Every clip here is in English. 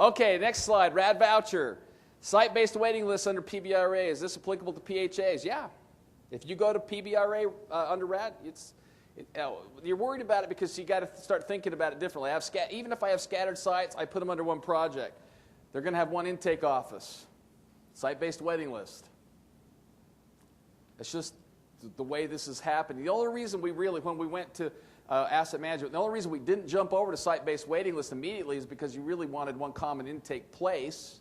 Okay, next slide, RAD voucher. Site-based waiting lists under PBRA. Is this applicable to PHAs? Yeah. If you go to PBRA under RAD, you're worried about it because you got to start thinking about it differently. Even if I have scattered sites, I put them under one project. They're going to have one intake office, site-based waiting list. It's just the way this is happening. The only reason we really, when we went to asset management, the only reason we didn't jump over to site-based waiting list immediately is because you really wanted one common intake place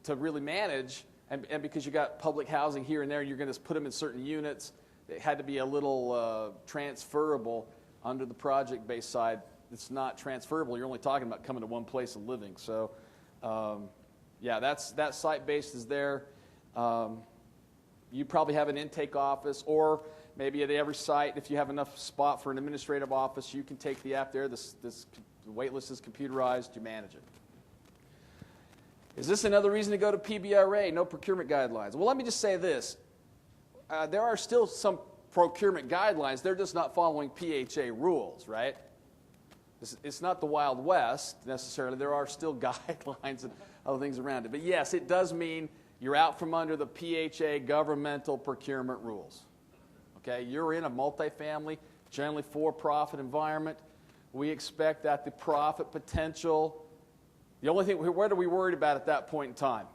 to really manage, and because you got public housing here and there, and you're going to put them in certain units. It had to be a little transferable. Under the project-based side, it's not transferable. You're only talking about coming to one place and living. So, yeah, that site-based is there. You probably have an intake office, or maybe at every site, if you have enough spot for an administrative office, you can take the app there. The wait list is computerized. You manage it. Is this another reason to go to PBRA, No Procurement Guidelines? Well, let me just say this. There are still some procurement guidelines. They're just not following PHA rules, right? It's not the Wild West, necessarily. There are still guidelines and other things around it. But yes, it does mean you're out from under the PHA governmental procurement rules. Okay? You're in a multifamily, generally for-profit environment. We expect that the profit potential, the only thing, what are we worried about at that point in time?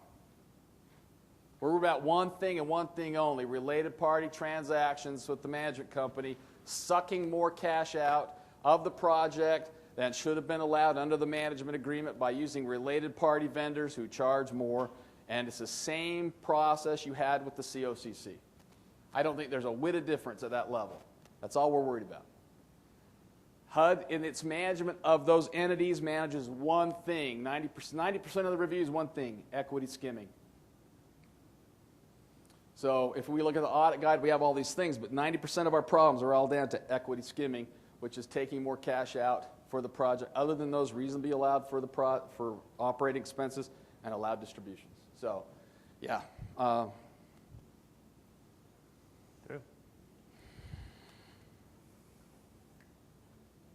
We're worried about one thing and one thing only, related party transactions with the management company, sucking more cash out of the project than should have been allowed under the management agreement by using related party vendors who charge more, and it's the same process you had with the COCC. I don't think there's a whit of difference at that level. That's all we're worried about. HUD, in its management of those entities, manages one thing. 90% of the review is one thing, equity skimming. So if we look at the audit guide, we have all these things, but 90% of our problems are all down to equity skimming, which is taking more cash out for the project, other than those reasonably allowed for operating expenses and allowed distributions. So, yeah.